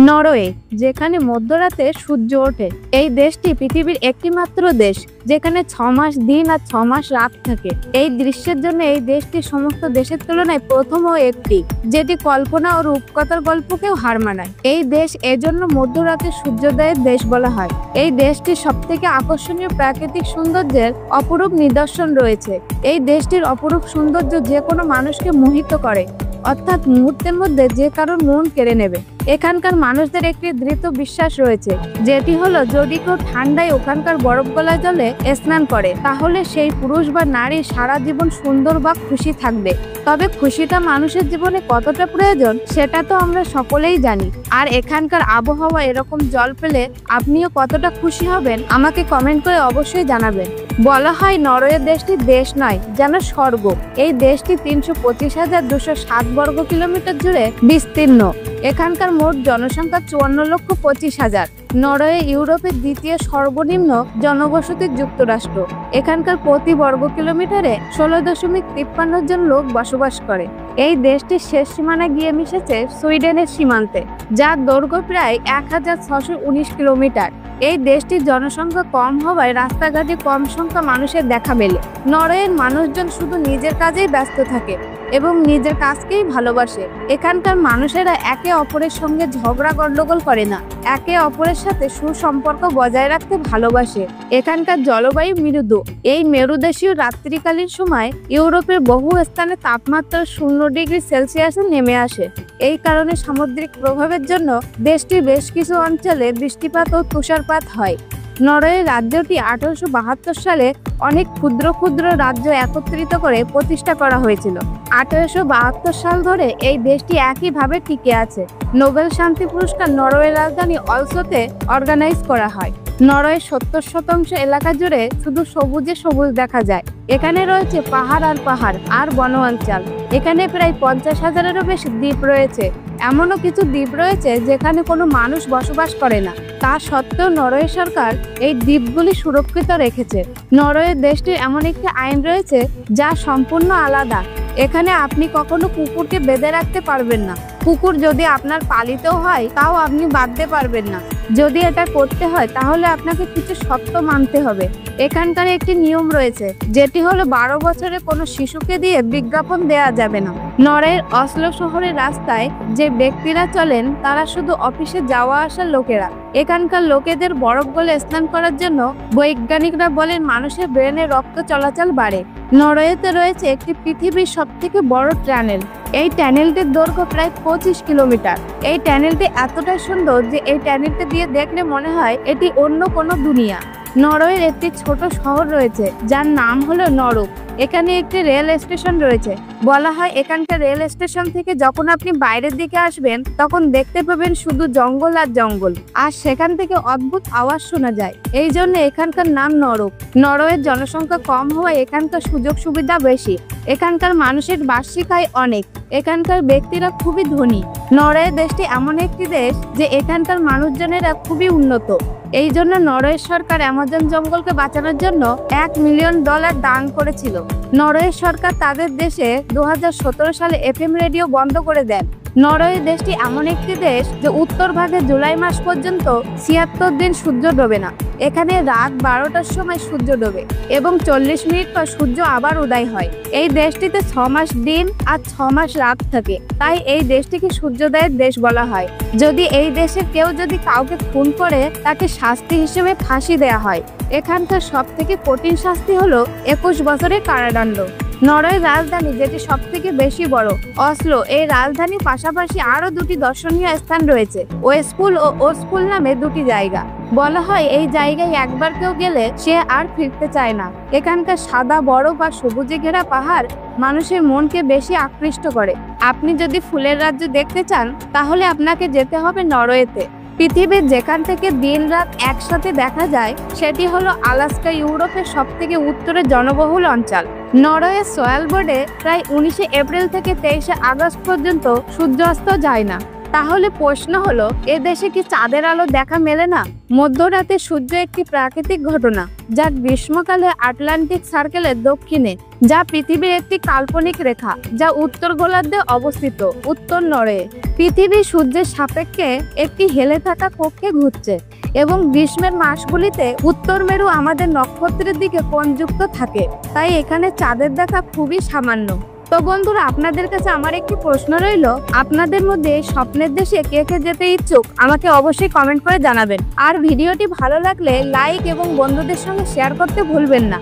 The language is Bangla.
নরওয়ে, যেখানে মধ্যরাতে সূর্য ওঠে। এই দেশটি পৃথিবীর একটিমাত্র দেশ যেখানে 6 মাস দিন আর 6 মাস রাত থাকে। এই দৃশ্যের জন্য এই দেশটি সমস্ত দেশের তুলনায় প্রথম ও একটি, যেটি কল্পনা ও রূপকথার গল্পকেও হার মানায়। এই দেশ এজন্য মধ্যরাতে সূর্যোদয়ের দেশ বলা হয়। এই দেশটির সবথেকে আকর্ষণীয় প্রাকৃতিক সৌন্দর্যের অপরূপ নিদর্শন রয়েছে। এই দেশটির অপরূপ সৌন্দর্য যে কোনো মানুষকে মোহিত করে, অর্থাৎ মুহূর্তের মধ্যে যে কারোর মন কেড়ে নেবে। এখানকার মানুষদের একটি দৃঢ় বিশ্বাস রয়েছে, যেটি হলো যদি কেউ ঠান্ডায় ওখানকার বরফ গলা জলে স্নান করে, তাহলে সেই পুরুষ বা নারী সারা জীবন সুন্দর বা খুশি থাকবে। তবে খুশিটা মানুষের জীবনে কতটা প্রয়োজন সেটা তো আমরা সকলেই জানি। আর এখানকার আবহাওয়া এরকম জল পেলে আপনিও কতটা খুশি হবেন আমাকে কমেন্ট করে অবশ্যই জানাবেন। বলা হয় নরওয়ে দেশটি দেশ নয়, যেন স্বর্গ। এই দেশটি ৩২৫,২০৭ বর্গ কিলোমিটার জুড়ে বিস্তীর্ণ। এখানকার মোট জনসংখ্যা ৫৪,২৫,০০০। নরওয়ে ইউরোপের দ্বিতীয় সর্বনিম্ন জনবসতির যুক্তরাষ্ট্র। এখানকার প্রতি বর্গ কিলোমিটারে ১৬.৫৩ জন লোক বসবাস করে। এই দেশটির শেষ সীমানা গিয়ে মিশেছে সুইডেনের সীমান্তে, যার দৈর্ঘ্য প্রায় ১,৬১৯ কিলোমিটার। এই দেশটির জনসংখ্যা কম হওয়ায় রাস্তাঘাটে কম সংখ্যা মানুষের দেখা মেলে। নরওয়ের মানুষজন শুধু নিজের কাজেই ব্যস্ত থাকে এবং নিজের কাজকেই ভালোবাসে। এখানকার মানুষেরা একে অপরের সঙ্গে ঝগড়া গন্ডগোল করে না, একে অপরের সাথে সুসম্পর্ক বজায় রাখতে ভালোবাসে। এখানকার জলবায়ু মৃদু। এই মেরুদেশীয় রাত্রিকালীন সময় ইউরোপের বহু স্থানে তাপমাত্রা 0°C নেমে আসে। এই কারণে সামুদ্রিক প্রভাবের জন্য দেশটির বেশ কিছু অঞ্চলে বৃষ্টিপাত ও তুষারপাত হয়। নরওয়ে রাজ্যটি 1872 সালে অনেক ক্ষুদ্র ক্ষুদ্র রাজ্য একত্রিত করে প্রতিষ্ঠা করা হয়েছিল। 1872 সাল ধরে এই দেশটি একইভাবে টিকে আছে। নোবেল শান্তি পুরস্কার নরওয়ে রাজধানী অলসোতে অর্গানাইজ করা হয়। নরওয়ের 70% এলাকা জুড়ে শুধু সবুজে সবুজ দেখা যায়। এখানে রয়েছে পাহাড় আর পাহাড় আর বনাঞ্চল। এখানে প্রায় 50,000-এরও বেশি দ্বীপ রয়েছে। এমনও কিছু দ্বীপ রয়েছে যেখানে কোনো মানুষ বসবাস করে না। তা সত্ত্বেও নরওয়ে সরকার এই দ্বীপগুলি সুরক্ষিত রেখেছে। নরওয়ে দেশটির এমন একটি আইন রয়েছে যা সম্পূর্ণ আলাদা। এখানে আপনি কখনো কুকুরকে বেঁধে রাখতে পারবেন না। কুকুর যদি আপনার পালিতও হয় তাও আপনি বাঁধতে পারবেন না। যদি এটা করতে হয় তাহলে আপনাকে কিছু শর্ত মানতে হবে। এখানকার একটি নিয়ম রয়েছে, যেটি হলো 12 বছরে কোনো শিশুকে দিয়ে বিজ্ঞাপন দেওয়া যাবে না। নরওয়ের অসলো শহরের রাস্তায় যে ব্যক্তিরা চলেন তারা শুধু অফিসে যাওয়া আসার লোকেরা। এখানকার লোকেদের বরফ গলে স্নান করার জন্য বৈজ্ঞানিকরা বলেন মানুষের ব্রেনে রক্ত চলাচল বাড়ে। নরওয়েতে রয়েছে একটি পৃথিবীর সবথেকে বড় টানেল। এই টানেলটির দৈর্ঘ্য প্রায় 25 কিলোমিটার। এই টানেলটি এতটাই সুন্দর যে এই টানেলটি দিয়ে দেখলে মনে হয় এটি অন্য কোনো দুনিয়া। নরওয়ের একটি ছোট শহর রয়েছে যার নাম হলো নরক। এখানে একটি রেল স্টেশন রয়েছে। বলা হয় এখানকার রেল স্টেশন থেকে যখন আপনি বাইরের দিকে আসবেন তখন দেখতে পাবেন শুধু জঙ্গল আর জঙ্গল, আর সেখান থেকে অদ্ভুত আওয়াজ শোনা যায়। এই জন্য এখানকার নাম নরক। নরওয়ের জনসংখ্যা কম হওয়ায় এখানকার সুযোগ সুবিধা বেশি। এখানকার মানুষের বার্ষিক আয় অনেক। এখানকার ব্যক্তিরা খুবই ধনী। নরওয়ে দেশটি এমন একটি দেশ যে এখানকার মানুষজনেরা খুবই উন্নত। এই জন্য নরওয়ে সরকার অ্যামাজন জঙ্গলকে বাঁচানোর জন্য $1 মিলিয়ন দান করেছিল। নরওয়ে সরকার তাদের দেশে 2017 সালে FM রেডিও বন্ধ করে দেন। নরওয়ে দেশটি এমন একটি দেশ যে উত্তর ভাগে জুলাই মাস পর্যন্ত 76 দিন সূর্য ডোবে না। এখানে রাত 12টার সময় সূর্য ডোবে এবং 40 মিনিট পর সূর্য আবার উদয় হয়। এই দেশটিতে 6 মাস দিন আর 6 মাস রাত থাকে, তাই এই দেশটিকে সূর্যোদয়ের দেশ বলা হয়। যদি এই দেশে কেউ যদি কাউকে খুন করে তাকে শাস্তি হিসেবে ফাঁসি দেয়া হয়। এখানকার সবথেকে কঠিন শাস্তি হলো 21 বছরের কারাদণ্ড। নরওয়ের রাজধানী, যেটি সবথেকে বেশি বড়, অসলো, এই রাজধানীর পাশাপাশি আরো দুটি দর্শনীয় স্থান রয়েছে। ওয়েস্টপুল ও ওস্টপুল নামে দুটি জায়গা। বলা হয় এই জায়গায় একবার কেউ গেলে সে আর ফিরতে চায় না। এখানকার সাদা বরফ বা সবুজে ঘেরা পাহাড় মানুষের মনকে বেশি আকৃষ্ট করে। আপনি যদি ফুলের রাজ্য দেখতে চান তাহলে আপনাকে যেতে হবে নরওয়েতে। পৃথিবীর যেখান থেকে দিন রাত একসাথে দেখা যায় সেটি হলো আলাস্কা, ইউরোপের সবথেকে উত্তরের জনবহুল অঞ্চল। নরওয়ে সোয়ালবর্ডে প্রায় 19 এপ্রিল থেকে 23 আগস্ট পর্যন্ত সূর্যাস্ত যায় না। তাহলে প্রশ্ন হলো, এ দেশে কি চাঁদের আলো দেখা মেলে না? মধ্যরাতে সূর্য একটি প্রাকৃতিক ঘটনা যা গ্রীষ্মকালে আটলান্টিক সার্কেলের দক্ষিণে যা পৃথিবীর একটি কাল্পনিক রেখা, যা উত্তর গোলার্ধে অবস্থিত। উত্তর নড়ে। পৃথিবী সূর্যের সাপেক্ষে একটি হেলে থাকা কক্ষে ঘুরছে এবং গ্রীষ্মের মাসগুলিতে উত্তর মেরু আমাদের নক্ষত্রের দিকে কোণযুক্ত থাকে, তাই এখানে চাঁদের দেখা খুবই সামান্য। তো বন্ধুরা, আপনাদের কাছে আমার একটি প্রশ্ন রইল, আপনাদের মধ্যে এই স্বপ্নের দেশে কে কে যেতে ইচ্ছুক আমাকে অবশ্যই কমেন্ট করে জানাবেন। আর ভিডিওটি ভালো লাগলে লাইক এবং বন্ধুদের সঙ্গে শেয়ার করতে ভুলবেন না।